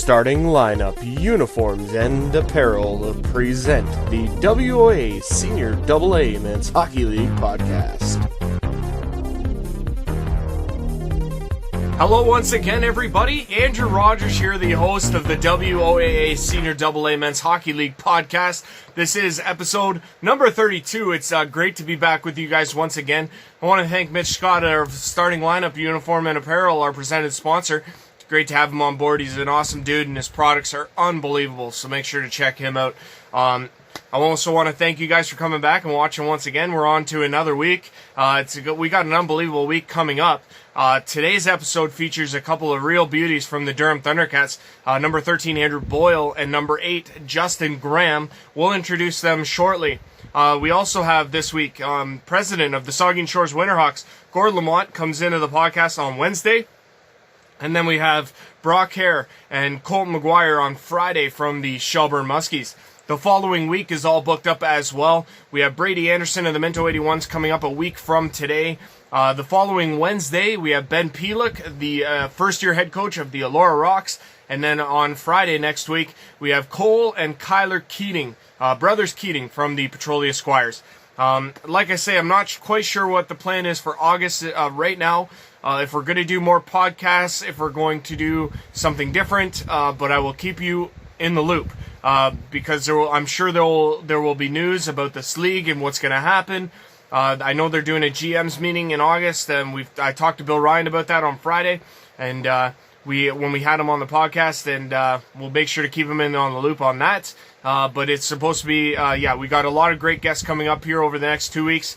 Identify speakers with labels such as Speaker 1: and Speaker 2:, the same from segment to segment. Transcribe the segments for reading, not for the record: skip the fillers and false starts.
Speaker 1: Starting lineup, uniforms, and apparel present the WOA Senior AA Men's Hockey League podcast.
Speaker 2: Hello once again, everybody. Andrew Rogers here, the host of the WOAA Senior AA Men's Hockey League podcast. This is episode number 32. It's great to be back with you guys once again. I want to thank Mitch Scott, our starting lineup, uniform, and apparel, our presented sponsor. It's great to have him on board. He's an awesome dude, and his products are unbelievable, so make sure to check him out. I also want to thank you guys for coming back and watching once again. We're on to another week. We got an unbelievable week coming up. Today's episode features a couple of real beauties from the Durham Thundercats. Number 13, Andrew Boyle, and number 8, Justin Graham. We'll introduce them shortly. We also have this week, president of the Saugeen Shores Winterhawks, Gord Lamont, comes into the podcast on Wednesday. And then we have Brock Hare and Colton McGuire on Friday from the Shelburne Muskies. The following week is all booked up as well. We have Brady Anderson of the Minto 81s coming up a week from today. The following Wednesday, we have Ben Pieluk, the first-year head coach of the Elora Rocks. And then on Friday next week, we have Cole and Kyler Keating, brothers Keating from the Petrolia Squires. Like I say, I'm not quite sure what the plan is for August right now. If we're going to do more podcasts, if we're going to do something different, but I will keep you in the loop. Because I'm sure there will be news about this league and what's going to happen. I know they're doing a GM's meeting in August, and I talked to Bill Ryan about that on Friday, and when we had him on the podcast, and we'll make sure to keep him on the loop on that. But it's supposed to be, we got a lot of great guests coming up here over the next 2 weeks.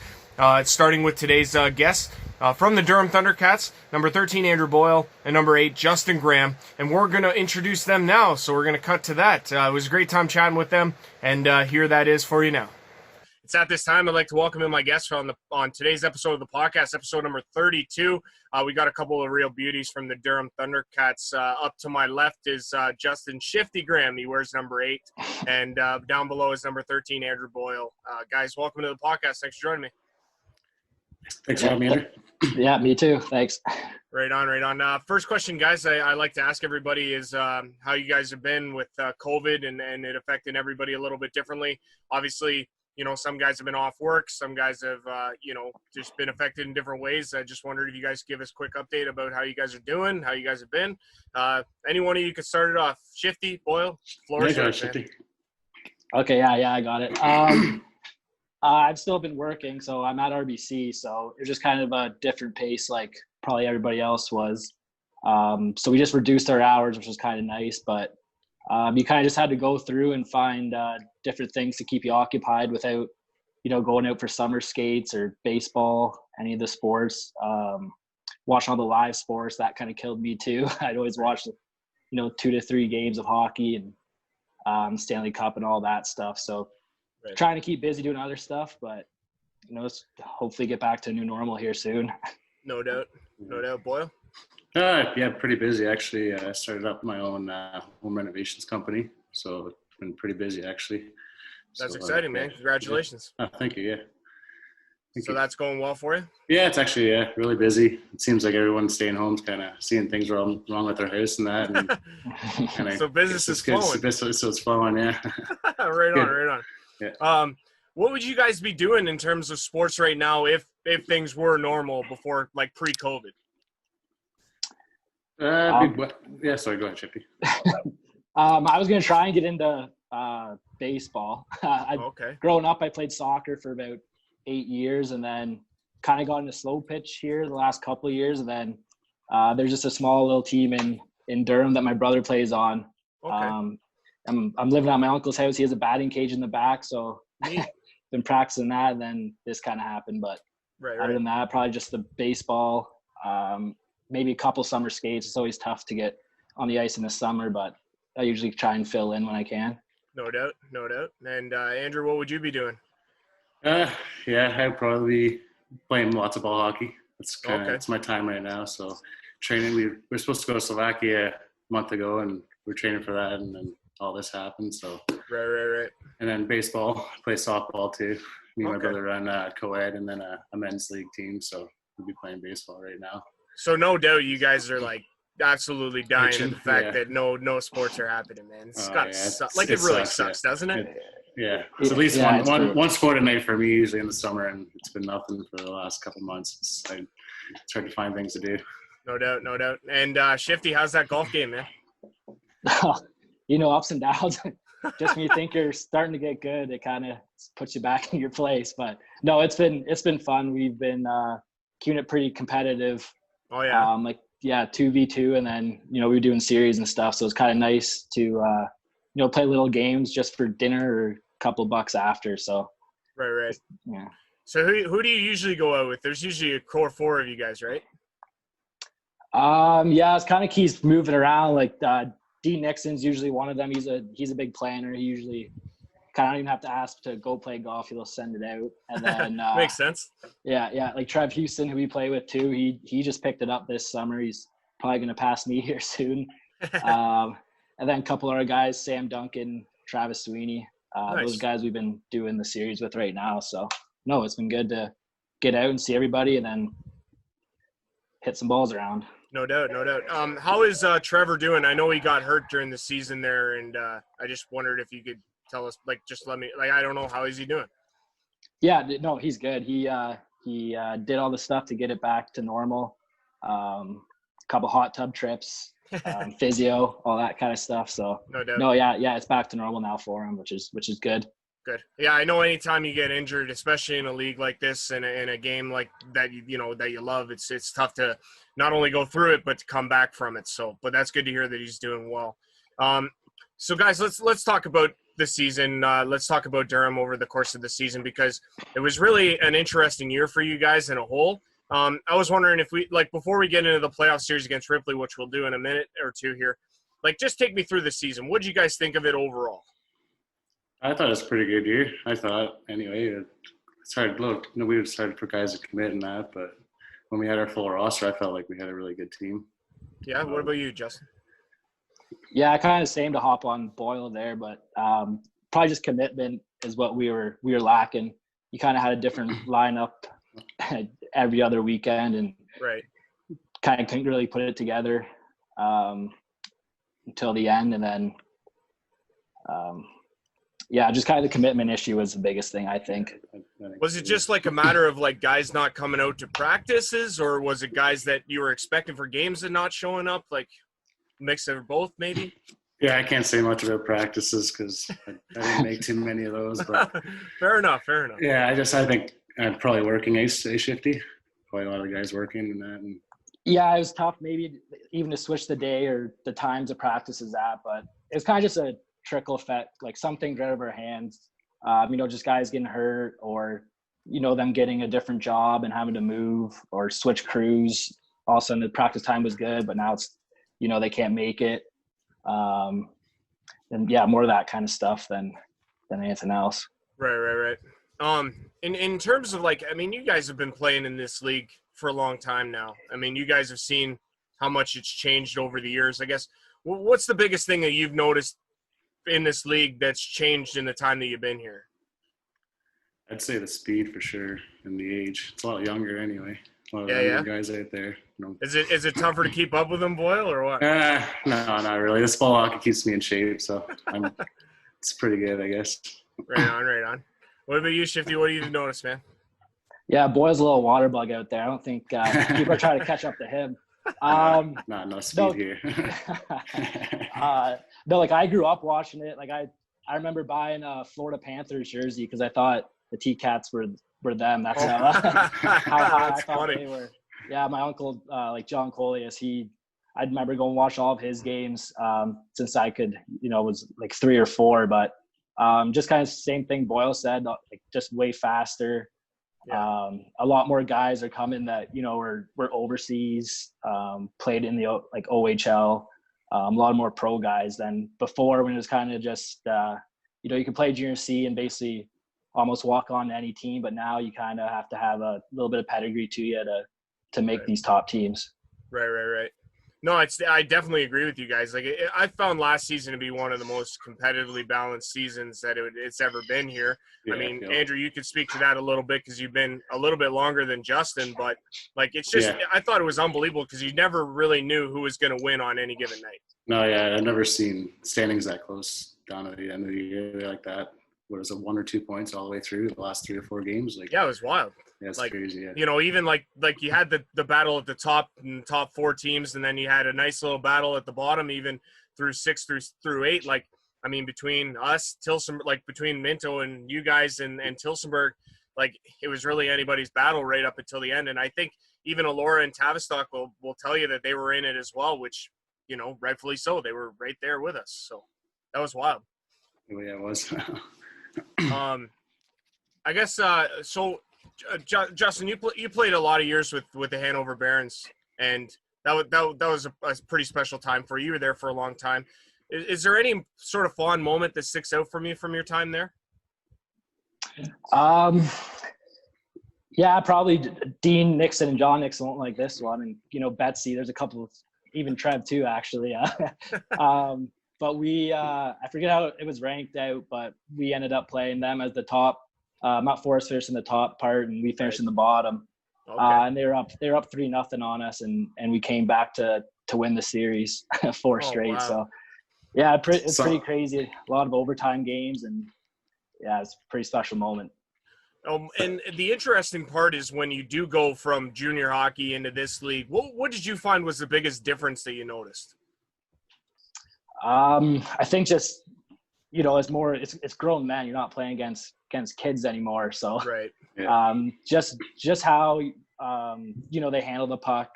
Speaker 2: Starting with today's guests. From the Durham Thundercats, number 13, Andrew Boyle, and number 8, Justin Graham. And we're going to introduce them now, so we're going to cut to that. It was a great time chatting with them, and here that is for you now. It's at this time I'd like to welcome in my guests on today's episode of the podcast, episode number 32. We got a couple of real beauties from the Durham Thundercats. Up to my left is Justin Shifty Graham. He wears number 8. And down below is number 13, Andrew Boyle. Guys, welcome to the podcast. Thanks for joining me.
Speaker 3: Thanks for having me.
Speaker 4: Yeah, me too. Thanks.
Speaker 2: Right on. First question, guys, I like to ask everybody is how you guys have been with COVID and it affecting everybody a little bit differently. Obviously, some guys have been off work. Some guys have, just been affected in different ways. I just wondered if you guys could give us a quick update about how you guys are doing, how you guys have been. Any one of you could start it off. Shifty, Boyle, floor is yours, Shifty.
Speaker 4: Okay, yeah, I got it. I've still been working, so I'm at RBC, so it's just kind of a different pace like probably everybody else was. So we just reduced our hours, which was kind of nice, but you kind of just had to go through and find different things to keep you occupied without, going out for summer skates or baseball, any of the sports. Watching all the live sports, that kind of killed me too. I'd always watch, 2 to 3 games of hockey and Stanley Cup and all that stuff. So trying to keep busy doing other stuff, but let's hopefully get back to a new normal here soon.
Speaker 2: No doubt, Boyle.
Speaker 3: Yeah, pretty busy actually. I started up my own home renovations company, so it's been pretty busy actually.
Speaker 2: That's exciting, man. Congratulations.
Speaker 3: Yeah. Thank you. Yeah.
Speaker 2: So that's going well for you?
Speaker 3: Yeah, it's actually really busy. It seems like everyone's staying home, kind of seeing things wrong with their house and that. And
Speaker 2: so business is flowing.
Speaker 3: So it's flowing, yeah.
Speaker 2: Right on. Yeah. What would you guys be doing in terms of sports right now if things were normal before, like pre-COVID?
Speaker 3: Sorry, go ahead, Chippy.
Speaker 4: I was going to try and get into baseball. Growing up, I played soccer for about 8 years and then kind of got into slow pitch here the last couple of years. And then there's just a small little team in Durham that my brother plays on. Okay. I'm living at my uncle's house. He has a batting cage in the back, so been practicing that, and then this kind of happened. But other than that, probably just the baseball, maybe a couple summer skates. It's always tough to get on the ice in the summer, but I usually try and fill in when I can.
Speaker 2: No doubt. And Andrew, what would you be doing?
Speaker 3: I'd probably be playing lots of ball hockey. It's my time right now. So training, we're supposed to go to Slovakia a month ago, and we're training for that, and then all this happened. So
Speaker 2: right.
Speaker 3: And then baseball, play softball too. Me and my brother run co-ed and then a men's league team. So we'll be playing baseball right now.
Speaker 2: So no doubt you guys are like absolutely dying at
Speaker 3: Itching,
Speaker 2: the fact
Speaker 3: yeah.
Speaker 2: that no sports are happening, man. It's
Speaker 3: Oh,
Speaker 2: got
Speaker 3: yeah,
Speaker 2: like it really
Speaker 3: sucks,
Speaker 2: sucks, doesn't it?
Speaker 3: Yeah, it's at least
Speaker 4: Yeah, it's brutal.
Speaker 3: one sport a night for me usually in the summer, and it's been nothing for the last couple months. It's hard to find things to do.
Speaker 2: No doubt, no doubt. And Shifty, how's that golf game, man?
Speaker 4: Ups and downs. Just when you think you're starting to get good, it kind of puts you back in your place. But no, it's been fun. We've been keeping it pretty competitive.
Speaker 2: Oh yeah.
Speaker 4: 2v2, and then we were doing series and stuff. So it's kind of nice to play little games just for dinner or a couple bucks after. So
Speaker 2: Right.
Speaker 4: Yeah.
Speaker 2: So who do you usually go out with? There's usually a core 4 of you guys, right?
Speaker 4: It's kind of keeps moving around. Like D Nixon's usually one of them. He's a big planner. He usually kind of don't even have to ask to go play golf. He'll send it out. And then
Speaker 2: makes sense.
Speaker 4: Yeah. Like Trev Houston, who we play with too. He just picked it up this summer. He's probably going to pass me here soon. And then a couple other guys, Sam Duncan, Travis Sweeney.
Speaker 2: Nice.
Speaker 4: Those guys we've been doing the series with right now. So no, it's been good to get out and see everybody and then hit some balls around.
Speaker 2: No doubt. How is Trevor doing? I know he got hurt during the season there, and I just wondered if you could tell us, I don't know, how is he doing?
Speaker 4: Yeah, no, he's good. He did all the stuff to get it back to normal. Couple hot tub trips, physio, all that kind of stuff. So
Speaker 2: no doubt.
Speaker 4: No, yeah, it's back to normal now for him, which is good.
Speaker 2: Good. Yeah, I know anytime you get injured, especially in a league like this and in a game like that, that you love, it's tough to not only go through it, but to come back from it. So, but that's good to hear that he's doing well. So guys, let's talk about the season. Let's talk about Durham over the course of the season, because it was really an interesting year for you guys in a whole. I was wondering if before we get into the playoff series against Ripley, which we'll do in a minute or two here, just take me through the season. What did you guys think of it overall?
Speaker 3: I thought it was a pretty good year. I thought, anyway. It's hard. Look, we decided for guys to commit and that, but when we had our full roster, I felt like we had a really good team.
Speaker 2: Yeah. What about you, Justin?
Speaker 4: Yeah, I kind of same to hop on Boyle there, but probably just commitment is what we were lacking. You kind of had a different lineup every other weekend, and
Speaker 2: right,
Speaker 4: kind of couldn't really put it together until the end, and then. Just kind of the commitment issue was the biggest thing, I think.
Speaker 2: Was it just a matter of guys not coming out to practices, or was it guys that you were expecting for games and not showing up? Mix of both, maybe?
Speaker 3: Yeah, I can't say much about practices because I didn't make too many of those. But
Speaker 2: Fair enough.
Speaker 3: Yeah, I think I'm probably working a shifty. Quite a lot of guys working and that. And
Speaker 4: yeah, it was tough maybe even to switch the day or the times of practices at, but it was kind of just a trickle effect, some things right out of our hands, just guys getting hurt or them getting a different job and having to move or switch crews. All of a sudden the practice time was good, but now it's they can't make it, and more of that kind of stuff than anything else.
Speaker 2: Right. In terms of you guys have been playing in this league for a long time now. You guys have seen how much it's changed over the years. I guess what's the biggest thing that you've noticed in this league that's changed in the time that you've been here?
Speaker 3: I'd say the speed for sure, and the age. It's a lot younger anyway. A lot of younger guys out there.
Speaker 2: Is it tougher to keep up with them, Boyle, or what?
Speaker 3: No, not really. This ball hockey keeps me in shape, so it's pretty good, I guess. Right
Speaker 2: on. What about you, Shifty? What do you notice, man?
Speaker 4: Yeah, Boyle's a little water bug out there. I don't think people are trying to catch up to him.
Speaker 3: No speed here.
Speaker 4: No, I grew up watching it. I remember buying a Florida Panthers jersey because I thought the T-Cats were them. That's how high I thought they were. Yeah, my uncle, John Coleus, I remember going to watch all of his games since I could, was 3 or 4. But just kind of same thing Boyle said, just way faster.
Speaker 2: Yeah.
Speaker 4: A lot more guys are coming that were overseas, played in the OHL. A lot more pro guys than before, when it was kind of just you could play junior C and basically almost walk on any team, but now you kind of have to have a little bit of pedigree to you to make these top teams.
Speaker 2: Right. No, I definitely agree with you guys. Like, I found last season to be one of the most competitively balanced seasons that it's ever been here.
Speaker 3: Yeah,
Speaker 2: I mean, Andrew, you could speak to that a little bit because you've been a little bit longer than Justin, but like, it's just, I thought it was unbelievable because you never really knew who was going to win on any given night.
Speaker 3: No, yeah, I've never seen standings that close down at the end of the year like that. What is it, 1 or 2 points all the way through the last 3 or 4 games? Like,
Speaker 2: yeah, it was wild.
Speaker 3: Yeah, it's
Speaker 2: like,
Speaker 3: crazy. Yeah.
Speaker 2: You know, even like you had the battle at the top 4 teams, and then you had a nice little battle at the bottom, even through 6 through 8. Like, I mean, between us, Tilson, like between Minto and you guys and Tilsonburg, like it was really anybody's battle right up until the end. And I think even Elora and Tavistock will tell you that they were in it as well, which, you know, rightfully so. They were right there with us. So that was wild.
Speaker 3: Oh, yeah, it was.
Speaker 2: I guess Justin, you played a lot of years with the Hanover Barons, and that was a pretty special time for you. You were there for a long time. Is there any sort of fond moment that sticks out from you from your time there?
Speaker 4: Yeah, probably Dean Nixon and John Nixon won't like this one, and you know Betsy. There's a couple of, even Trev too, actually. But we, I forget how it was ranked out, but we ended up playing them as the top. Mount Forest finished in the top part, and we finished in the bottom.
Speaker 2: Okay.
Speaker 4: And they were up 3-0 on us, and we came back to win the series 4 straight.
Speaker 2: Wow.
Speaker 4: So yeah, it's pretty crazy. A lot of overtime games, and yeah, it's a pretty special moment.
Speaker 2: And the interesting part is when you do go from junior hockey into this league, what did you find was the biggest difference that you noticed?
Speaker 4: I think just, you know, it's grown men. You're not playing against kids anymore. So
Speaker 2: right.
Speaker 3: Yeah.
Speaker 4: Just how you know, they handle the puck,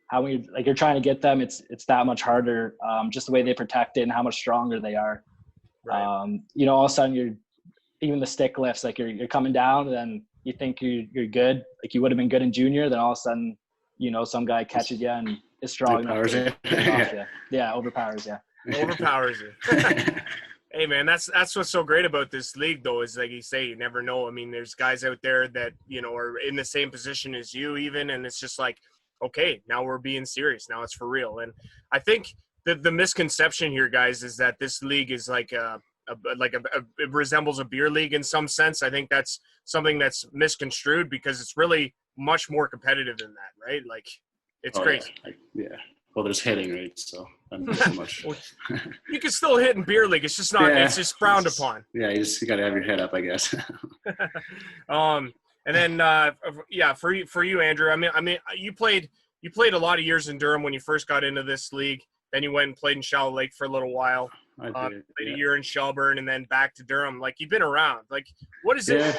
Speaker 4: how when you're trying to get them, it's that much harder. Just the way they protect it and how much stronger they are.
Speaker 2: Right.
Speaker 4: You know, all of a sudden even the stick lifts, like you're coming down, and then you think you're good, like you would have been good in junior. Then all of a sudden, you know, some guy catches you and is strong enough to get off you. Yeah, overpowers you.
Speaker 2: Overpowers you. Hey man, that's what's so great about this league though, is like you say, you never know. I mean, there's guys out there that, you know, are in the same position as you even, and it's just like, okay, now we're being serious. Now it's for real. And I think the misconception here, guys, is that this league is like it resembles a beer league in some sense. I think that's something that's misconstrued because it's really much more competitive than that, right? Like, it's crazy.
Speaker 3: Yeah. Well, there's hitting, right? So not so much.
Speaker 2: You can still hit in beer league. It's just not. Yeah, it's just frowned upon.
Speaker 3: Yeah, you got to have your head up, I guess.
Speaker 2: And then for you, Andrew. I mean, you played a lot of years in Durham when you first got into this league. Then you went and played in Shallow Lake for a little while.
Speaker 3: I did,
Speaker 2: played a year in Shelburne and then back to Durham. Like, you've been around. Like, what is it?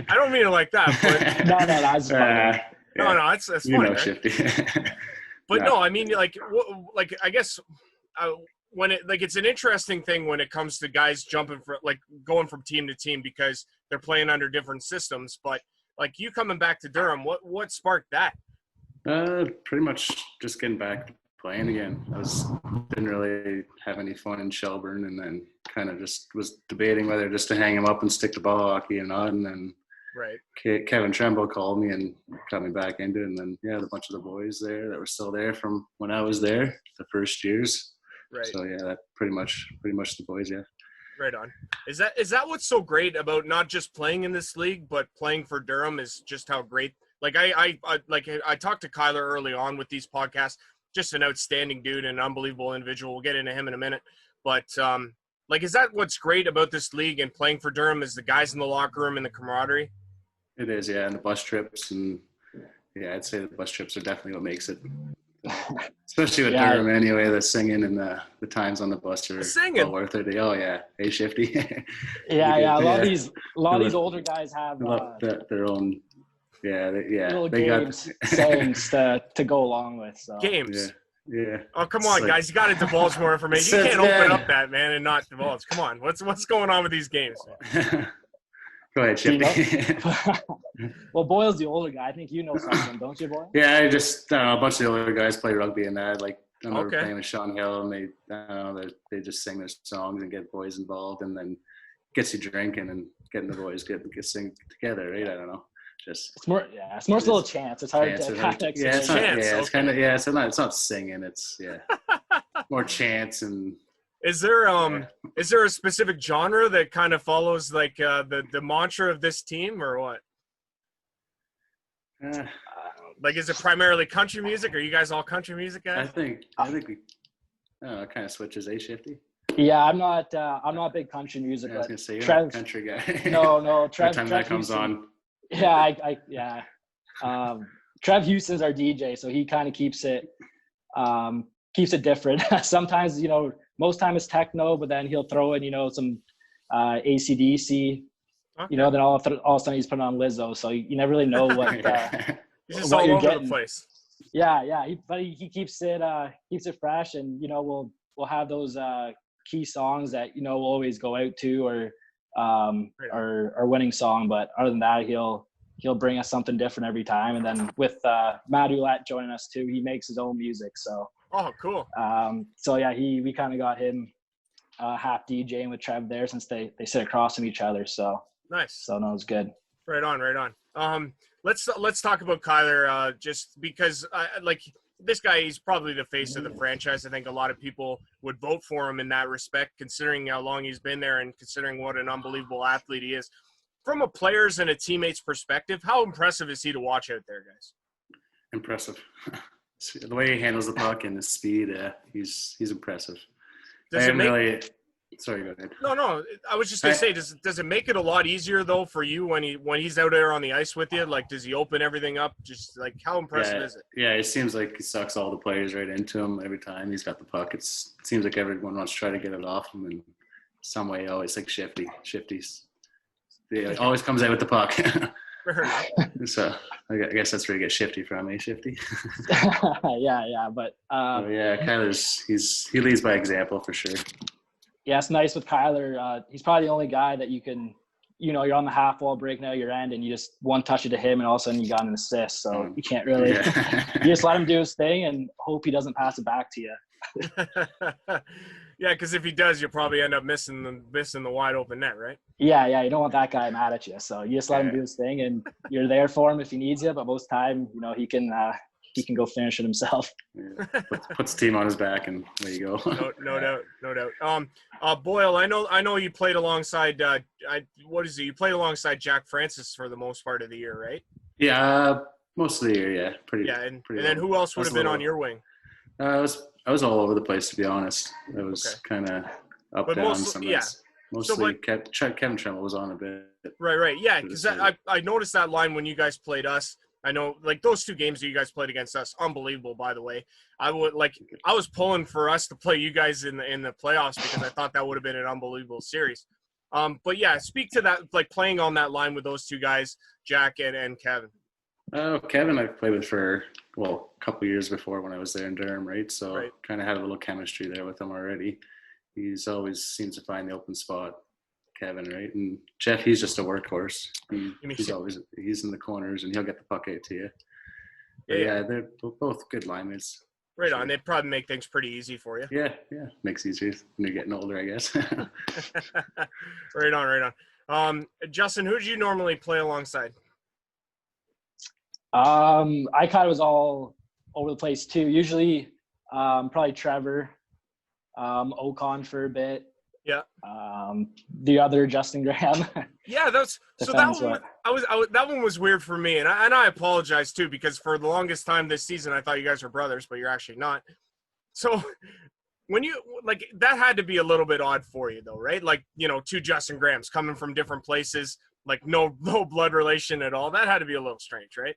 Speaker 2: I don't mean it like that, but
Speaker 4: no, that's funny.
Speaker 2: No, that's funny.
Speaker 3: You know,
Speaker 2: right?
Speaker 3: Shifty.
Speaker 2: But no, I mean, like I guess when it's an interesting thing when it comes to guys jumping going from team to team because they're playing under different systems. But like you coming back to Durham, what sparked that?
Speaker 3: Pretty much just getting back playing again. Didn't really have any fun in Shelburne, and then kind of just was debating whether just to hang him up and stick to ball hockey or not, and then.
Speaker 2: Right.
Speaker 3: Kevin Tremble called me and got me back into it, and then a bunch of the boys there that were still there from when I was there, the first years.
Speaker 2: Right.
Speaker 3: So yeah, that pretty much the boys. Yeah.
Speaker 2: Right on. Is that what's so great about not just playing in this league, but playing for Durham is just how great. Like I talked to Kyler early on with these podcasts. Just an outstanding dude and an unbelievable individual. We'll get into him in a minute, but is that what's great about this league and playing for Durham is the guys in the locker room and the camaraderie?
Speaker 3: It is, yeah, and the bus trips, and yeah, I'd say the bus trips are definitely what makes it. Especially with Durham, anyway. The singing and the times on the bus are well worth it. Oh yeah, hey Shifty.
Speaker 4: A lot of these older guys have
Speaker 3: their own.
Speaker 4: Little games, sayings to go along with. So.
Speaker 2: Games.
Speaker 3: Yeah.
Speaker 2: Oh, come on, guys! You got to divulge more information. You can't open up that, man, and not divulge. Come on, what's going on with these games?
Speaker 3: Go ahead, Chippy.
Speaker 4: Well, Boyle's the older guy. I think you know something, don't you, Boyle?
Speaker 3: Yeah, a bunch of the older guys play rugby and that. Like, I remember playing with Sean Hill, and they just sing their songs and get boys involved, and then gets you drinking and getting the boys get sing together, right? I don't know. just
Speaker 4: it's more still a chance. It's hard to kind of
Speaker 3: yeah, it's not,
Speaker 2: Chance,
Speaker 3: yeah, it's
Speaker 2: okay.
Speaker 3: kind of yeah, it's not singing. It's more chants and.
Speaker 2: Is there a specific genre that kind of follows like the mantra of this team or what? Like, is it primarily country music? Are you guys all country music guys?
Speaker 3: I think we. It kind of switches, Shifty.
Speaker 4: Yeah, I'm not a big country music.
Speaker 3: I was gonna say you're
Speaker 4: Trev,
Speaker 3: not a country guy.
Speaker 4: No, Trev.
Speaker 3: Every time that comes on.
Speaker 4: Yeah, Trev Houston's our DJ, so he kind of keeps it different. Sometimes, most time it's techno, but then he'll throw in, some AC/DC.
Speaker 2: Okay.
Speaker 4: Then all of a sudden he's putting on Lizzo, so you never really know what
Speaker 2: He's just
Speaker 4: what
Speaker 2: all
Speaker 4: you're
Speaker 2: over
Speaker 4: getting.
Speaker 2: the place.
Speaker 4: Yeah, he keeps it fresh, and we'll have those key songs that we'll always go out to, or our winning song. But other than that, he'll bring us something different every time. And then with Matt Ouellette joining us too, he makes his own music. So
Speaker 2: cool.
Speaker 4: So yeah, we kind of got him half DJing with Trev there, since they sit across from each other. So
Speaker 2: nice.
Speaker 4: So no, it was good.
Speaker 2: Right on. Let's talk about Kyler, just because this guy, he's probably the face of the franchise. I think a lot of people would vote for him in that respect, considering how long he's been there and considering what an unbelievable athlete he is. From a player's and a teammate's perspective, how impressive is he to watch out there, guys?
Speaker 3: Impressive. The way he handles the puck and the speed, he's impressive. Sorry, go ahead.
Speaker 2: No. I was just gonna say, does it make it a lot easier though for you when he's out there on the ice with you? Like, does he open everything up? Just like, how impressive is it?
Speaker 3: Yeah, it seems like he sucks all the players right into him every time he's got the puck. It seems like everyone wants to try to get it off him in some way. Always like Shifty's. Yeah, always comes out with the puck. So I guess that's where you get Shifty from, Shifty?
Speaker 4: yeah, but
Speaker 3: Kyler's he leads by example for sure.
Speaker 4: Yeah, it's nice with Kyler. He's probably the only guy that you can, you're on the half wall breaking out your end, and you just one touch it to him, and all of a sudden you got an assist. So you can't really, you just let him do his thing and hope he doesn't pass it back to you.
Speaker 2: Yeah, because if he does, you'll probably end up missing the wide open net, right?
Speaker 4: Yeah, you don't want that guy mad at you. So you just let him do his thing, and you're there for him if he needs you. But most time, he can go finish it himself.
Speaker 3: Yeah. Puts the team on his back, and there you go.
Speaker 2: No doubt. Boyle, I know you played alongside. You played alongside Jack Francis for the most part of the year, right?
Speaker 3: Yeah, most of the year. Yeah, pretty.
Speaker 2: Yeah, and then who else would have been on your wing?
Speaker 3: I was all over the place, to be honest. It was kind of up down. Mostly Kevin Tremble was on a bit.
Speaker 2: Right. Yeah, because I noticed that line when you guys played us. I know, like, those two games that you guys played against us, unbelievable, by the way. I was pulling for us to play you guys in the playoffs because I thought that would have been an unbelievable series. But yeah, speak to that, like playing on that line with those two guys, Jack and Kevin.
Speaker 3: Kevin I've played with for a couple years before when I was there in Durham, right? So kind of had a little chemistry there with him already. He's always seems to find the open spot, Kevin, right? And Jeff, he's just a workhorse. He's in the corners and he'll get the puck out to you. Yeah, they're both good linemen.
Speaker 2: Right on. They probably make things pretty easy for you.
Speaker 3: Yeah. Makes it easier when you're getting older, I guess.
Speaker 2: Right on. Justin, who do you normally play alongside?
Speaker 4: I kind of was all over the place too. Usually, probably Trevor, Ocon for a bit.
Speaker 2: Yeah.
Speaker 4: The other Justin Graham.
Speaker 2: Yeah, that one was weird for me, and I apologize too, because for the longest time this season I thought you guys were brothers, but you're actually not. So when you that had to be a little bit odd for you though, right? Like, two Justin Grahams coming from different places, like no blood relation at all. That had to be a little strange, right?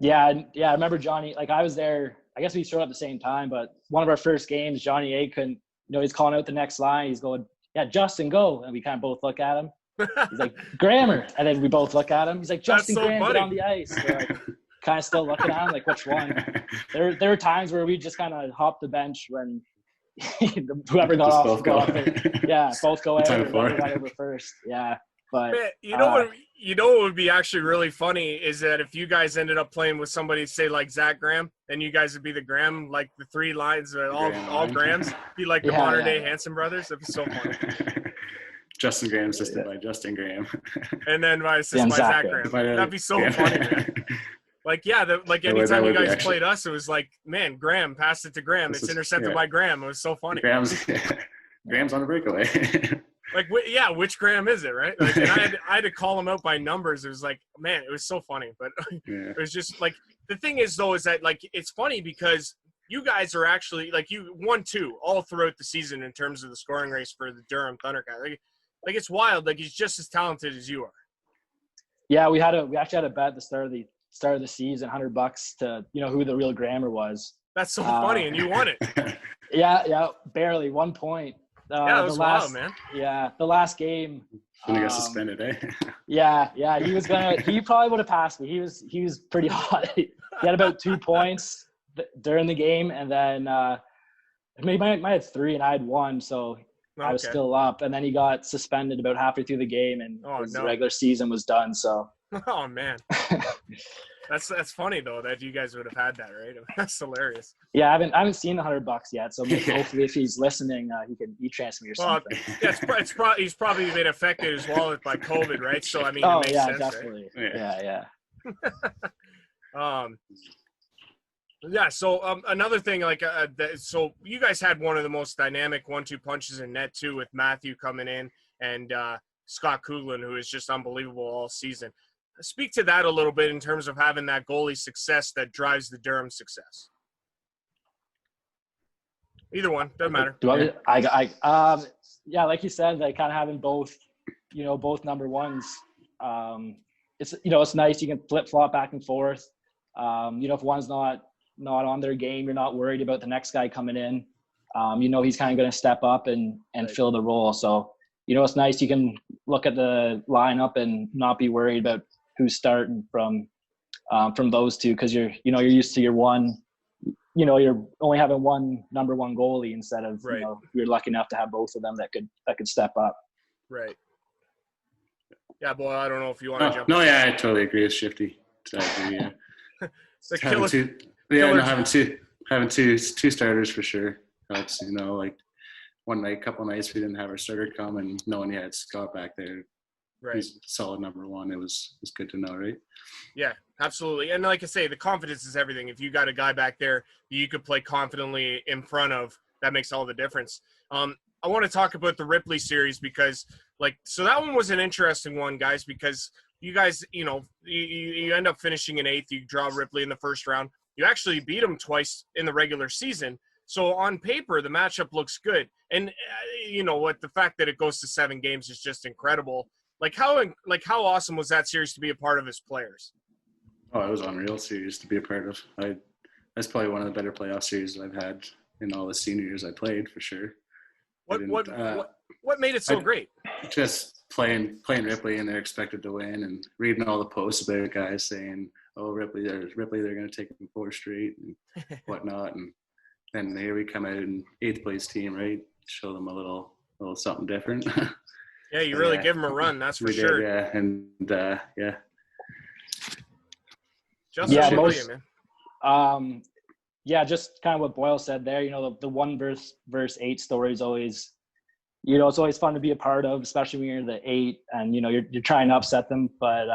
Speaker 4: Yeah. I remember Johnny. Like, I was there. I guess we showed up at the same time, but one of our first games, Johnny A couldn't. He's calling out the next line. He's going, "Yeah, Justin, go!" And we kind of both look at him. He's like, "Grammer," and then we both look at him. He's like, "Justin Graham, get on the ice." We're like, kind of still looking at him, like, which one? There were times where we just kind of hopped the bench when whoever got off. Both go out. Whoever got over first. Yeah. But
Speaker 2: man, what would be actually really funny is that if you guys ended up playing with somebody, say like Zach Graham, and you guys would be the Graham, like the three lines, all Grahams, be like the modern day Hanson brothers. That'd be so funny.
Speaker 3: Justin Graham assisted by Justin Graham.
Speaker 2: And then by assist by Zach Graham. That'd be so funny, man. Like, anytime you guys played us, it was like, man, Graham passed it to Graham. It's intercepted by Graham. It was so funny.
Speaker 3: Graham's on a breakaway.
Speaker 2: Like, which Graham is it, right? Like, and I had to call him out by numbers. It was like, man, it was so funny. But it was just like, the thing is, though, is that, like, it's funny because you guys are actually, like, you 1-2 all throughout the season in terms of the scoring race for the Durham Thundercats. Like, it's wild. Like, he's just as talented as you are.
Speaker 4: Yeah, we actually had a bet at the start of the season, $100 to, who the real Grammer was.
Speaker 2: That's so funny, and you won it.
Speaker 4: Yeah, barely 1 point.
Speaker 2: That was wild, man.
Speaker 4: Yeah, the last game.
Speaker 3: When he got suspended, eh?
Speaker 4: Yeah, he probably would have passed me. He was pretty hot. He had about 2 points during the game, and then he might have 3, and I had 1, so I was still up. And then he got suspended about halfway through the game, and the regular season was done. So.
Speaker 2: Oh man, that's funny though that you guys would have had that, right? That's hilarious.
Speaker 4: Yeah, I haven't seen the $100 yet, so hopefully if he's lilistening, he can e-transfer me or something.
Speaker 2: Yeah, he's probably been affected his wallet by COVID, right? So I mean, it makes sense,
Speaker 4: definitely. Right?
Speaker 2: Yeah. So another thing, like, so you guys had one of the most dynamic 1-2 punches in net too, with Matthew coming in and Scott Coughlan, who is just unbelievable all season. Speak to that a little bit in terms of having that goalie success that drives the Durham success. Either one, doesn't matter.
Speaker 4: Like you said, like kind of having both, both number ones. It's nice. You can flip flop back and forth. If one's not on their game, you're not worried about the next guy coming in. He's kind of going to step up and fill the role. So, it's nice. You can look at the lineup and not be worried about who's starting from those two, because you're used to your one. You're only having one number one goalie instead of you're lucky enough to have both of them that could step up.
Speaker 2: Right. Yeah, Boyle, I don't know if you want to jump.
Speaker 3: No, yeah, I totally agree with Shifty. Exactly, yeah. Having two starters for sure helps. Like couple nights we didn't have our starter come, and knowing you had Scott back there, he's solid number one. It was good to know, right?
Speaker 2: Yeah, absolutely. And like I say, the confidence is everything. If you got a guy back there that you could play confidently in front of, that makes all the difference. I want to talk about the Ripley series because, so that one was an interesting one, guys, because you guys, you end up finishing in 8th. You draw Ripley in the first round. You actually beat them twice in the regular season. So on paper, the matchup looks good. And the fact that it goes to 7 games is just incredible. How awesome was that series to be a part of as players?
Speaker 3: Oh, it was an unreal series to be a part of. That's probably one of the better playoff series I've had in all the senior years I played, for sure.
Speaker 2: What made it so great?
Speaker 3: Just playing Ripley, and they're expected to win, and reading all the posts about guys saying, "Oh, Ripley, they're going to take them 4 straight and whatnot." And then here we come out in 8th place team, right? Show them a little something different.
Speaker 2: Yeah, you really give them a run, that's for sure.
Speaker 3: Yeah, and yeah.
Speaker 2: Justin, man.
Speaker 4: Just kind of what Boyle said there. The 1 verse 8 story is always, it's always fun to be a part of, especially when you're in the 8 and you're trying to upset them. But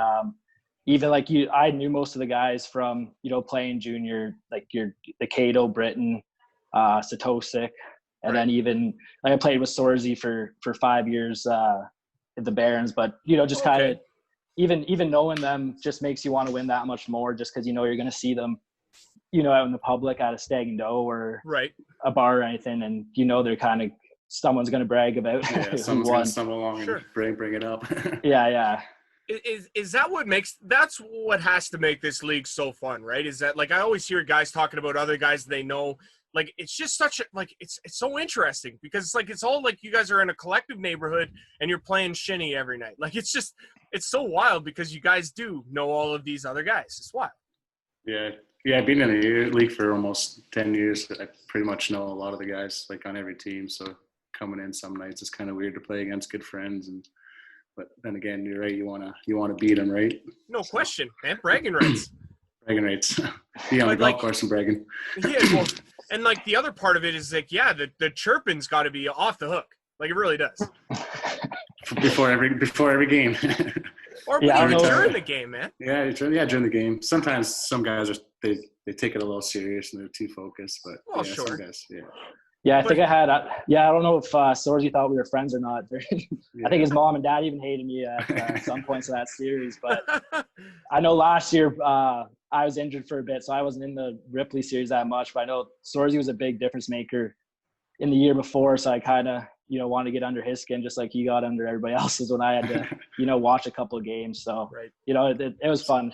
Speaker 4: even I knew most of the guys from playing junior, the Cato, Britton, Satosik, and then even I played with Sorzy for 5 years at the Barons. But just kind of even knowing them just makes you want to win that much more, just because you're going to see them out in the public at a Stag and Doe or a bar or anything, and they're kind of someone's going to brag about
Speaker 3: someone's going to stumble along and bring it up.
Speaker 4: yeah
Speaker 2: Is that that's what has to make this league so fun, right? Is that I always hear guys talking about other guys they know. It's just such a it's so interesting because it's all you guys are in a collective neighborhood and you're playing shinny every night. It's so wild because you guys do know all of these other guys. It's wild.
Speaker 3: Yeah, I've been in the league for almost 10 years. I pretty much know a lot of the guys on every team. So coming in some nights it's kind of weird to play against good friends, but then again, you're right. You wanna beat them, right?
Speaker 2: No question, man. Bragging rights.
Speaker 3: Bragging rights. Be on the golf course and bragging.
Speaker 2: Yeah, well, and the other part of it is the chirping's got to be off the hook. It really does.
Speaker 3: before every game.
Speaker 2: Or even during the game, man.
Speaker 3: Yeah, during the game. Sometimes some guys they take it a little serious and they're too focused, but
Speaker 2: sure.
Speaker 3: Some guys,
Speaker 4: Yeah, I think I had. I don't know if Sorzy thought we were friends or not. I think his mom and dad even hated me at some points of that series. But I know last year I was injured for a bit, so I wasn't in the Ripley series that much. But I know Sorzy was a big difference maker in the year before, so I kind of wanted to get under his skin just like he got under everybody else's when I had to watch a couple of games. So
Speaker 2: right.
Speaker 4: It was fun.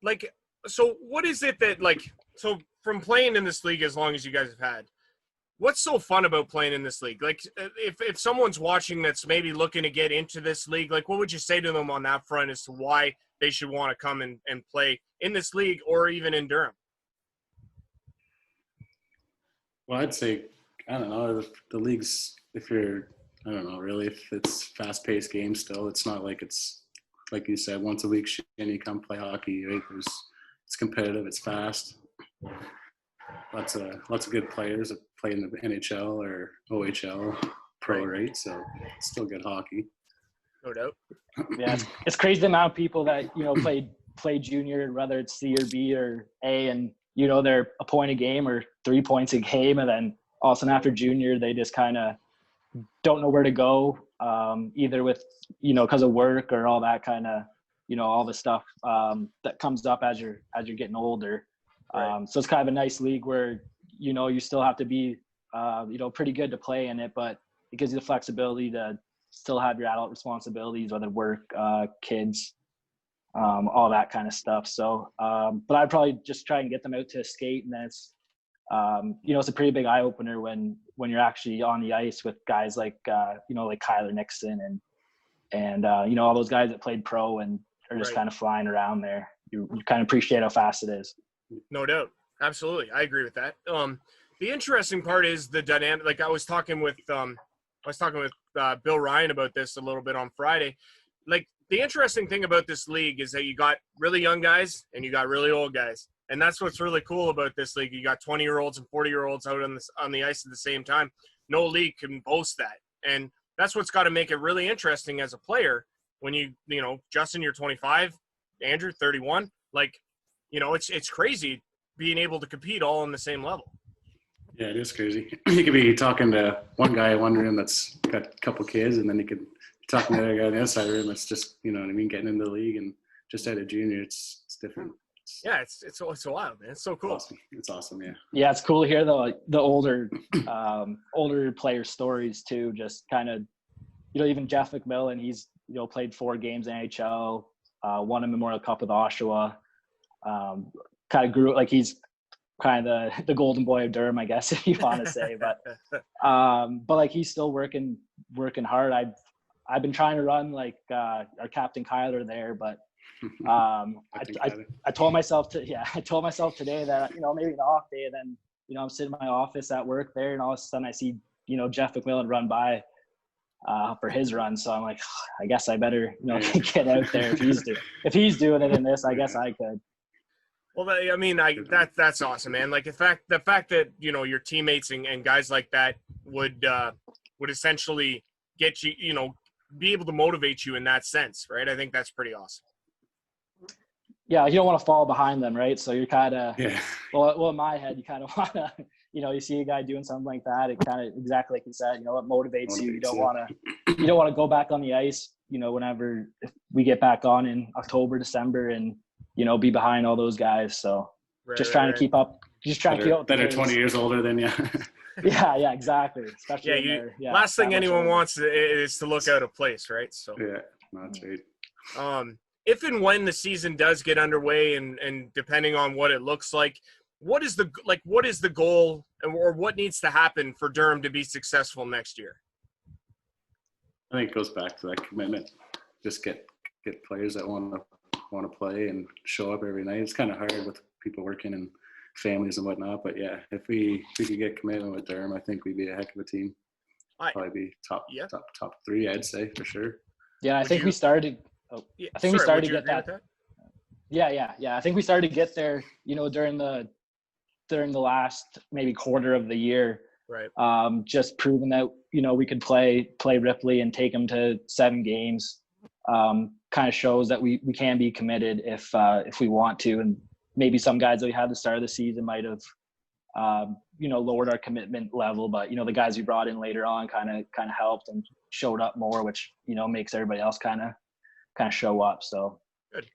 Speaker 2: Like, so what is it that so from playing in this league as long as you guys have had? What's so fun about playing in this league? Like, if someone's watching that's maybe looking to get into this league, like, what would you say to them on that front as to why they should want to come and play in this league or even in Durham?
Speaker 3: Well, I'd say, I don't know, the league's, if it's fast-paced game still, it's not like it's, like you said, once a week and you come play hockey, right? It's competitive, it's fast. Lots of good players that play in the NHL or OHL pro, right? So it's still good hockey.
Speaker 2: No doubt.
Speaker 4: Yeah, it's crazy the amount of people that play junior, whether it's C or B or A, and they're a point a game or 3 points a game, and then all of a sudden after junior they just kind of don't know where to go, either with because of work or all that kind of all the stuff that comes up as you're getting older.
Speaker 2: Right.
Speaker 4: So it's kind of a nice league where you still have to be pretty good to play in it, but it gives you the flexibility to still have your adult responsibilities, whether work, kids, all that kind of stuff. So but I'd probably just try and get them out to skate, and then it's it's a pretty big eye opener when you're actually on the ice with guys like like Kyler Nixon and all those guys that played pro and are just kind of flying around there. You kind of appreciate how fast it is.
Speaker 2: No doubt. Absolutely. I agree with that. The interesting part is the dynamic. Like I was talking with Bill Ryan about this a little bit on Friday. Like the interesting thing about this league is that you got really young guys and you got really old guys. And that's what's really cool about this league. You got 20-year-olds and 40-year-olds out on the ice at the same time. No league can boast that. And that's what's got to make it really interesting as a player when Justin, you're 25, Andrew, 31. Like, it's crazy being able to compete all on the same level.
Speaker 3: Yeah, it is crazy. You could be talking to one guy in one room that's got a couple kids, and then you could be talking to the other guy in the other side of the room that's just, getting into the league and just out of junior. It's different.
Speaker 2: It's wild, man. It's so cool.
Speaker 3: It's awesome, yeah.
Speaker 4: Yeah, it's cool to hear the older player stories too. Just kind of, even Jeff McMillan, he's played 4 games in NHL, won a Memorial Cup with Oshawa. Kind of grew, like he's kind of the golden boy of Durham, I guess, if you want to say. But like he's still working hard. I've been trying to run like our captain Kyler there, but I told myself today that maybe an off day, and then I'm sitting in my office at work there, and all of a sudden I see Jeff McMillan run by for his run. So I'm like, I guess I better get out there if he's doing it in this. I guess I could.
Speaker 2: Well, I mean, that's awesome, man. Like the fact that your teammates and guys like that would essentially get you, be able to motivate you in that sense, right? I think that's pretty awesome.
Speaker 4: Yeah, you don't want to fall behind them, right? So you're kind of well, in my head, you kind of want to, you see a guy doing something like that, it kind of exactly like you said, it motivates you. You don't want to go back on the ice, whenever we get back on in October, December, and be behind all those guys. So trying to keep up. Just trying to keep up.
Speaker 3: That are 20 years older than you.
Speaker 4: yeah, exactly. Especially
Speaker 2: last thing anyone wants is to look out of place, right? So
Speaker 3: that's right.
Speaker 2: If and when the season does get underway, and depending on what it looks like, what is the goal, or what needs to happen for Durham to be successful next year?
Speaker 3: I think it goes back to that commitment. Just get players that want to play and show up every night. It's kind of hard with people working and families and whatnot, but yeah, if we could get commitment with Durham, I think we'd be a heck of a team. Probably be top 3, I'd say, for sure.
Speaker 4: Yeah, I think we started. I think we started to get that. Yeah. I think we started to get there, during the last maybe quarter of the year,
Speaker 2: Right.
Speaker 4: Just proving that, we could play Ripley and take them to 7 games. Kind of shows that we can be committed if we want to. And maybe some guys that we had at the start of the season might have, lowered our commitment level, but the guys we brought in later on kind of helped and showed up more, which makes everybody else kind of show up. So
Speaker 2: good.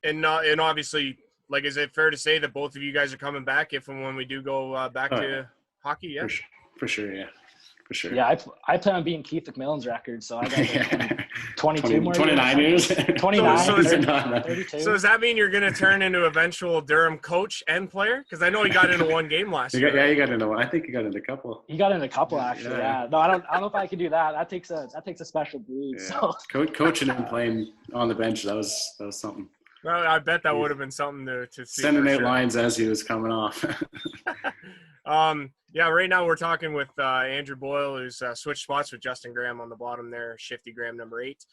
Speaker 2: And obviously, like, is it fair to say that both of you guys are coming back if and when we do go back to hockey? Yeah,
Speaker 3: for sure. Yeah. For sure.
Speaker 4: Yeah, I plan on being Keith McMillan's record, so I got 22 more
Speaker 3: 29 years.
Speaker 4: 29,
Speaker 2: so
Speaker 4: 32.
Speaker 2: So does that mean you're going to turn into eventual Durham coach and player? Because I know he got into one game last year.
Speaker 3: Yeah, he got into one. I think he got into a couple.
Speaker 4: He got into a couple, actually. Yeah. No, I don't know if I can do that. That takes a special breed.
Speaker 3: Yeah.
Speaker 4: So
Speaker 3: coaching and playing on the bench, that was something.
Speaker 2: Well, I bet that would have been something to see.
Speaker 3: Sending 8 lines as he was coming off.
Speaker 2: Yeah, right now we're talking with Andrew Boyle, who's switched spots with Justin Graham on the bottom there, Shifty Graham number 8.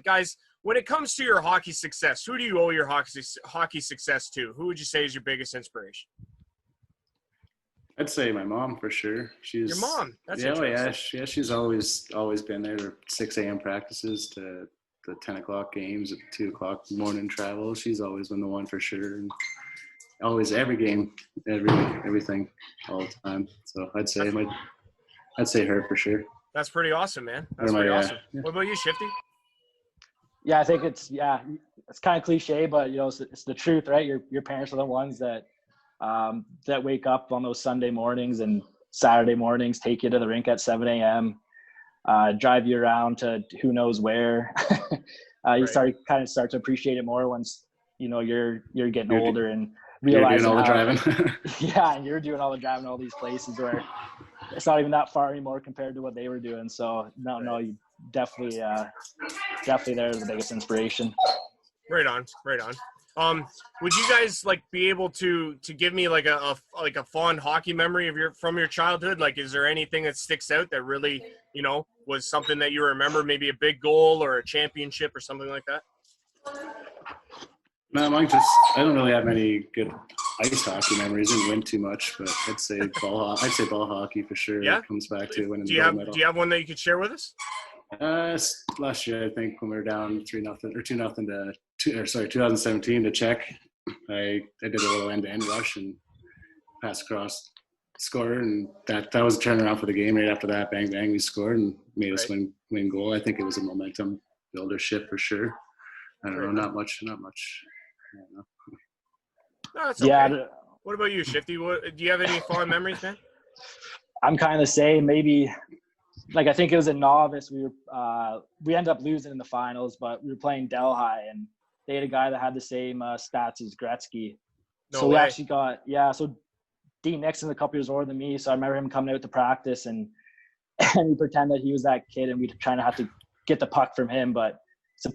Speaker 2: Guys, when it comes to your hockey success, who do you owe your hockey success to? Who would you say is your biggest inspiration?
Speaker 3: I'd say my mom for sure.
Speaker 2: Your mom? That's interesting.
Speaker 3: Yeah. She's always been there. 6 a.m. practices to the 10 o'clock games, at 2 o'clock morning travel. She's always been the one for sure. And always every game, everything, all the time. So I'd say her for sure.
Speaker 2: That's pretty awesome, man. That's pretty awesome. Yeah. What about you, Shifty?
Speaker 4: Yeah, I think it's kind of cliche, but it's the truth, right? Your parents are the ones that wake up on those Sunday mornings and Saturday mornings, take you to the rink at 7 a.m., drive you around to who knows where. You start to appreciate it more once you're getting older and realizing
Speaker 3: you're doing all the driving.
Speaker 4: Yeah, and you're doing all the driving to all these places where it's not even that far anymore compared to what they were doing. So no, you definitely they're the biggest inspiration.
Speaker 2: Right on. Would you guys be able to give me like a fond hockey memory from your childhood? Like, is there anything that sticks out that really was something that you remember, maybe a big goal or a championship or something like that?
Speaker 3: No, I don't really have any good ice hockey memories. Didn't win too much, but I'd say ball hockey for sure.
Speaker 2: Yeah?
Speaker 3: It comes back to winning
Speaker 2: do
Speaker 3: the gold medal.
Speaker 2: Do you have one that you could share with us?
Speaker 3: Last year, I think when we were down 3-0 or 2-0 2017 to Czech, I did a little end-to-end rush and pass across, score, and that was a turnaround for the game. Right after that, bang bang, we scored and made us win goal. I think it was a momentum builder shift for sure. I don't know, not much. I don't know.
Speaker 2: No, that's okay. Yeah. What about you, Shifty? Do you have any fond memories, man?
Speaker 4: I'm kind of the same. Maybe, I think it was a novice. We ended up losing in the finals, but we were playing Delhi, and they had a guy that had the same stats as Gretzky.
Speaker 2: No
Speaker 4: so
Speaker 2: way.
Speaker 4: We actually got so Dean Nixon's a couple years older than me, so I remember him coming out to practice, and we pretend that he was that kid, and we trying to have to get the puck from him, but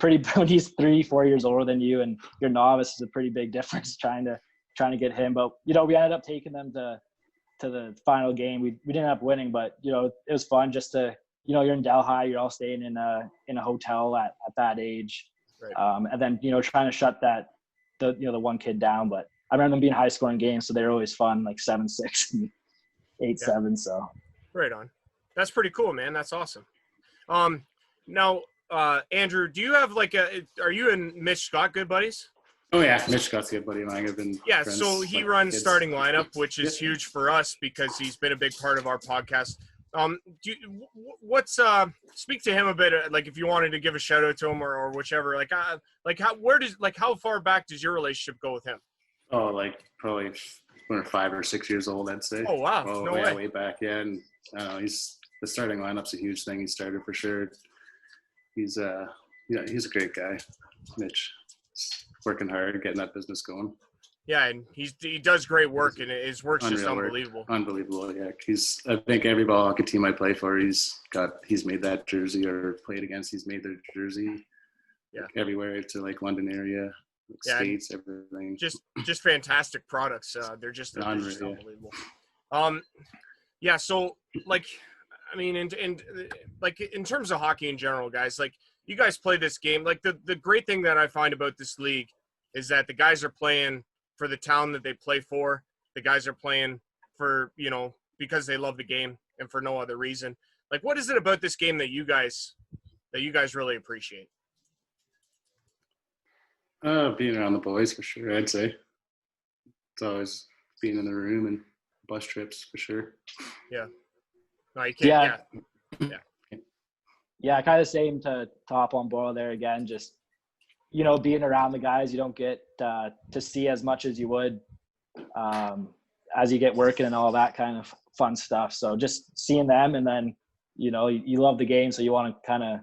Speaker 4: when he's 3-4 years older than you and you're novice, is a pretty big difference trying to get him. But we ended up taking them to the final game. We didn't end up winning, but it was fun just to you're in Delhi, you're all staying in a hotel at that age,
Speaker 2: right.
Speaker 4: And then trying to shut the one kid down. But I remember them being high scoring games, so they were always fun, like 7-6 and 8-7. So
Speaker 2: right on. That's pretty cool, man. That's awesome. Now. Andrew, do you have are you and Mitch Scott good buddies?
Speaker 3: Oh yeah, Mitch Scott's a good buddy of mine. I've been friends,
Speaker 2: so he runs starting lineup, which is huge for us because he's been a big part of our podcast. Speak to him a bit, if you wanted to give a shout out to him or whichever, how far back does your relationship go with him?
Speaker 3: Oh, probably when we're 5 or 6 years old, I'd say.
Speaker 2: Oh wow, no way.
Speaker 3: Way back, yeah. And the starting lineup's a huge thing. He started for sure. He's a great guy, Mitch. He's working hard, getting that business going.
Speaker 2: Yeah, and he does great work, and his work's just unbelievable.
Speaker 3: Unbelievable, yeah. I think every ball hockey team I play for, he's made that jersey or played against. He's made their jersey.
Speaker 2: Yeah,
Speaker 3: everywhere to London area, States, everything.
Speaker 2: Just fantastic products. They're just unbelievable. Yeah. So in terms of hockey in general, guys, you guys play this game. The great thing that I find about this league is that the guys are playing for the town that they play for. The guys are playing for, because they love the game and for no other reason. Like, what is it about this game that you guys really appreciate?
Speaker 3: Being around the boys for sure, I'd say. It's always being in the room and bus trips for sure.
Speaker 2: Yeah. No, you can't.
Speaker 4: Yeah, kind of same to hop on Boyle there again. Just, being around the guys, you don't get to see as much as you would as you get working and all that kind of fun stuff. So just seeing them, and then, you love the game, so you want to kind of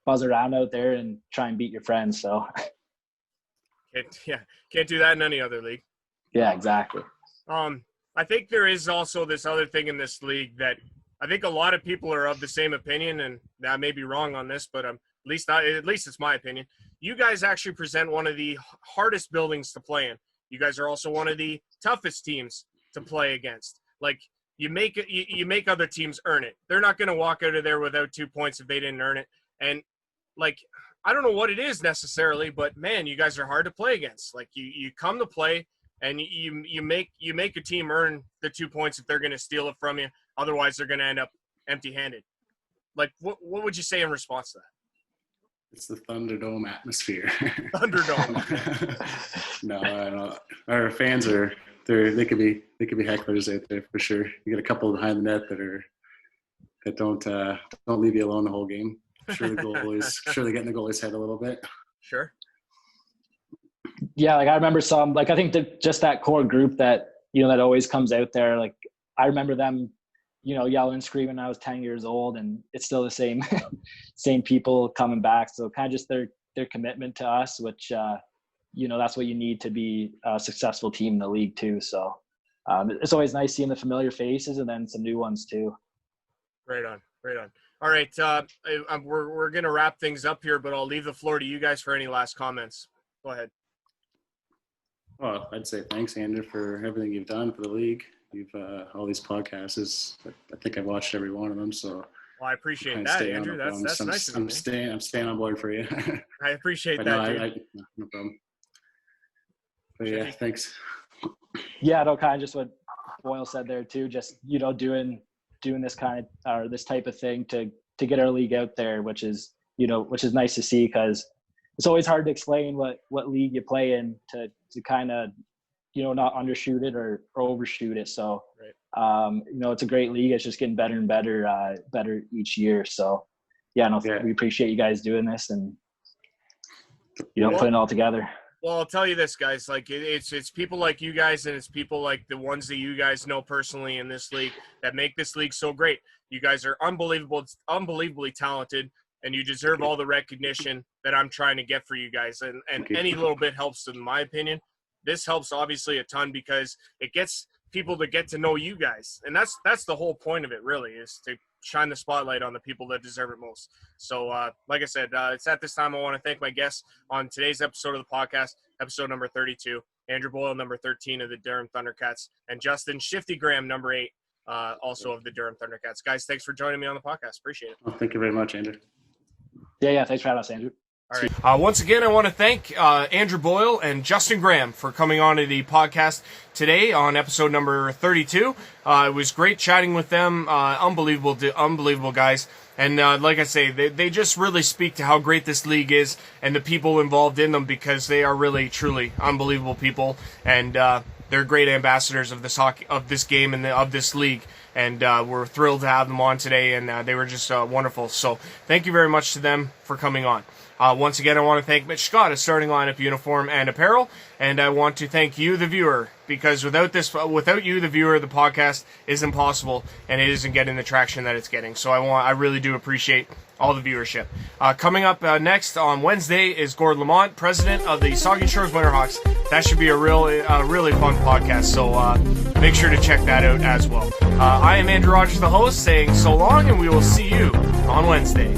Speaker 4: buzz around out there and try and beat your friends. So
Speaker 2: can't do that in any other league.
Speaker 4: Yeah, exactly.
Speaker 2: I think there is also this other thing in this league that I think a lot of people are of the same opinion, and I may be wrong on this, but at least it's my opinion. You guys actually present one of the hardest buildings to play in. You guys are also one of the toughest teams to play against. Like, you make other teams earn it. They're not going to walk out of there without 2 points if they didn't earn it. And like, I don't know what it is necessarily, but man, you guys are hard to play against. Like, you come to play and you make a team earn the 2 points if they're going to steal it from you. Otherwise, they're going to end up empty-handed. Like, what would you say in response to that?
Speaker 3: It's the Thunderdome atmosphere.
Speaker 2: Thunderdome.
Speaker 3: No, I don't. Our fans they could be hecklers out there for sure. You get a couple behind the net that don't leave you alone the whole game. Sure, they're getting the goalie's head a little bit. Sure.
Speaker 4: Yeah, like I remember some, like I think just that core group that that always comes out there. Like I remember them, yelling and screaming when I was 10 years old, and it's still the same same people coming back. So kind of just their commitment to us, which that's what you need to be a successful team in the league too. So it's always nice seeing the familiar faces and then some new ones too.
Speaker 2: Right on. All right, we're gonna wrap things up here, but I'll leave the floor to you guys for any last comments. Go ahead.
Speaker 3: Well, I'd say thanks, Andrew, for everything you've done for the league. You've all these podcasts. I think I've watched every one of them. So
Speaker 2: well, I appreciate that, Andrew. That's nice of you.
Speaker 3: I'm staying on board for you.
Speaker 2: I appreciate that.
Speaker 3: No problem. But yeah, thanks.
Speaker 4: Yeah, no, kind of just what Boyle said there too. Just doing this kind of or this type of thing to get our league out there, which is nice to see, because it's always hard to explain what league you play in to kind of not undershoot it or overshoot it. So right. It's a great league. It's just getting better and better each year. So we appreciate you guys doing this and putting it all together.
Speaker 2: Well, I'll tell you this, guys. Like it's people like you guys, and it's people like the ones that you guys know personally in this league that make this league so great. You guys are unbelievably talented, and you deserve all the recognition that I'm trying to get for you guys. And any little bit helps, in my opinion. This helps obviously a ton because it gets people to get to know you guys, and that's the whole point of it. Really, is to shine the spotlight on the people that deserve it most. So, like I said, it's at this time I want to thank my guests on today's episode of the podcast, episode number 32, Andrew Boyle, number 13 of the Durham Thundercats, and Justin Shifty Graham, number 8, also of the Durham Thundercats. Guys, thanks for joining me on the podcast. Appreciate it.
Speaker 3: Well, thank you very much, Andrew.
Speaker 4: Yeah. Thanks for having us, Andrew.
Speaker 2: All right. Once again, I want to thank Andrew Boyle and Justin Graham for coming on to the podcast today on episode number 32. It was great chatting with them. Unbelievable guys. And like I say, they just really speak to how great this league is and the people involved in them, because they are really, truly unbelievable people. And they're great ambassadors of this game and of this league. And we're thrilled to have them on today, and they were just wonderful. So thank you very much to them for coming on. Once again, I want to thank Mitch Scott of Starting Lineup Uniform and Apparel, and I want to thank you, the viewer, because without you, the viewer, the podcast isn't possible, and it isn't getting the traction that it's getting. So I really do appreciate all the viewership. Coming up next on Wednesday is Gord Lamont, president of the Saugeen Shores Winterhawks. That should be a really fun podcast, so make sure to check that out as well. I am Andrew Rogers, the host, saying so long, and we will see you on Wednesday.